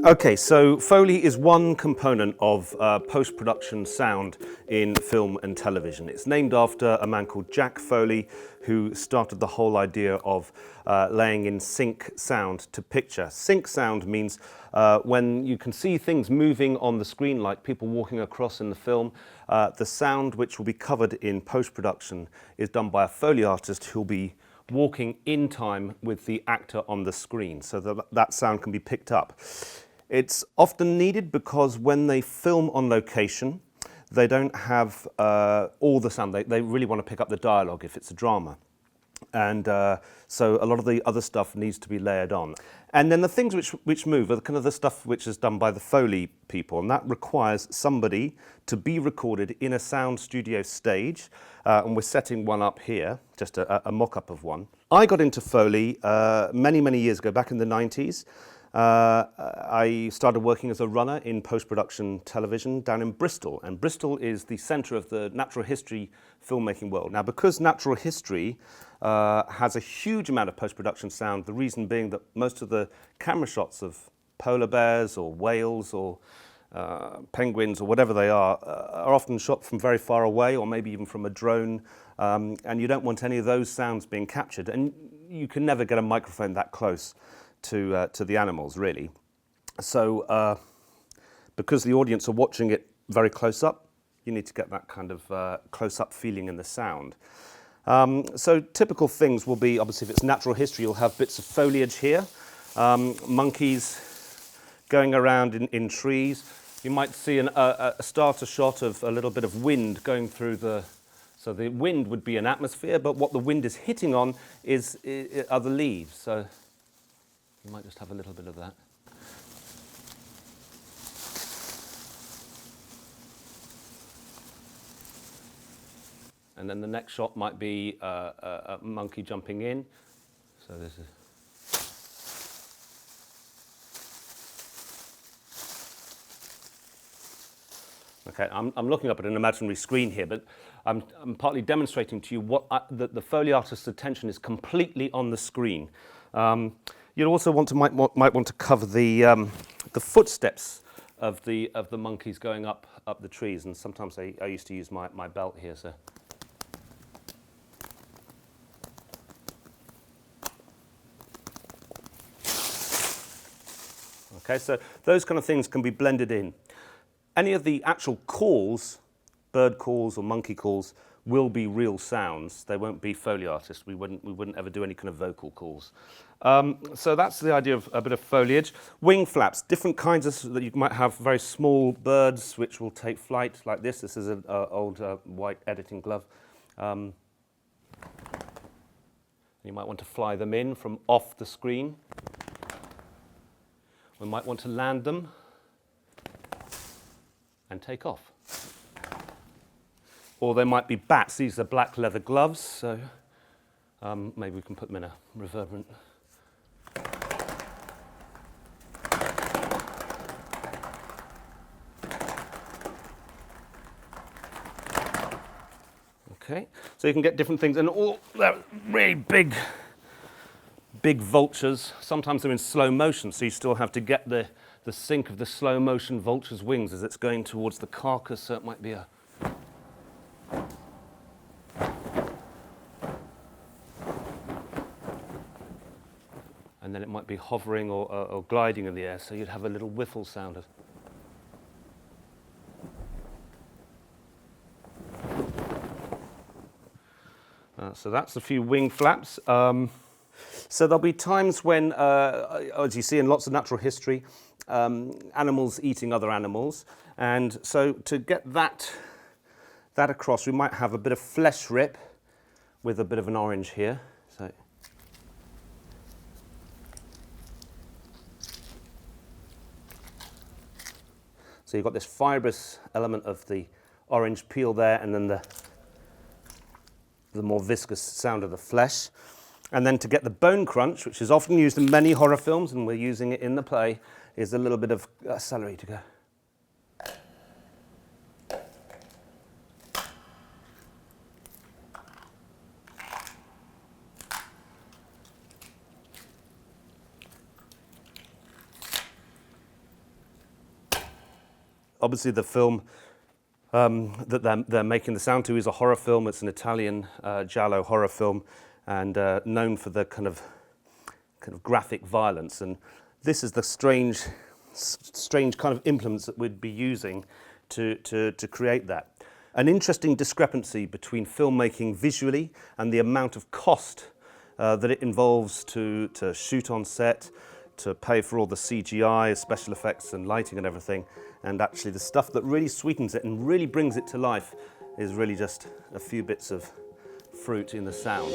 Okay, so Foley is one component of post-production sound in film and television. It's named after a man called Jack Foley, who started the whole idea of laying in sync sound to picture. Sync sound means when you can see things moving on the screen, like people walking across in the film, the sound which will be covered in post-production is done by a Foley artist who'll be walking in time with the actor on the screen, so that sound can be picked up. It's often needed because when they film on location, they don't have all the sound. They really want to pick up the dialogue if it's a drama. And so a lot of the other stuff needs to be layered on. And then the things which move are kind of the stuff which is done by the Foley people, and that requires somebody to be recorded in a sound studio stage, and we're setting one up here, just a mock-up of one. I got into Foley many, many years ago, back in the 90s. I started working as a runner in post-production television down in Bristol, and Bristol is the centre of the natural history filmmaking world. Now, because natural history has a huge amount of post-production sound, the reason being that most of the camera shots of polar bears or whales or penguins or whatever they are often shot from very far away, or maybe even from a drone, and you don't want any of those sounds being captured, and you can never get a microphone that close to the animals, really. So because the audience are watching it very close up, you need to get that kind of close-up feeling in the sound. So typical things will be, obviously if it's natural history, you'll have bits of foliage here, monkeys going around in trees. You might see a starter shot of a little bit of wind going through so the wind would be an atmosphere, but what the wind is hitting on are the leaves. So you might just have a little bit of that. And then the next shot might be a monkey jumping in. So this is. Okay, I'm looking up at an imaginary screen here, but I'm partly demonstrating to you what the Foley artist's attention is completely on the screen. You'd also might want to cover the footsteps of the monkeys going up the trees, and sometimes I used to use my belt here. So. Okay, so those kind of things can be blended in. Any of the actual calls, bird calls or monkey calls, will be real sounds. They won't be Foley artists. We wouldn't ever do any kind of vocal calls. So that's the idea of a bit of foliage. Wing flaps, different kinds of, that you might have very small birds which will take flight like this. This is an old white editing glove. You might want to fly them in from off the screen. We might want to land them and take off. Or there might be bats. These are black leather gloves, so maybe we can put them in a reverberant. Okay, so you can get different things, and all they're really big vultures. Sometimes they're in slow motion, so you still have to get the sync of the slow motion vulture's wings as it's going towards the carcass, so it might be a. And then it might be hovering or gliding in the air, so you'd have a little whiffle sound. So that's a few wing flaps. So there'll be times when, as you see in lots of natural history, animals eating other animals. And so to get that across, we might have a bit of flesh rip with a bit of an orange here. So you've got this fibrous element of the orange peel there, and then the more viscous sound of the flesh. And then to get the bone crunch, which is often used in many horror films, and we're using it in the play, is a little bit of celery to go. obviously the film that they're making the sound to is a horror film. It's an Italian giallo horror film, and known for the kind of graphic violence. And this is the strange kind of implements that we'd be using to create that. An interesting discrepancy between filmmaking visually and the amount of cost that it involves to shoot on set, to pay for all the CGI, special effects and lighting and everything, and actually the stuff that really sweetens it and really brings it to life is really just a few bits of fruit in the sound.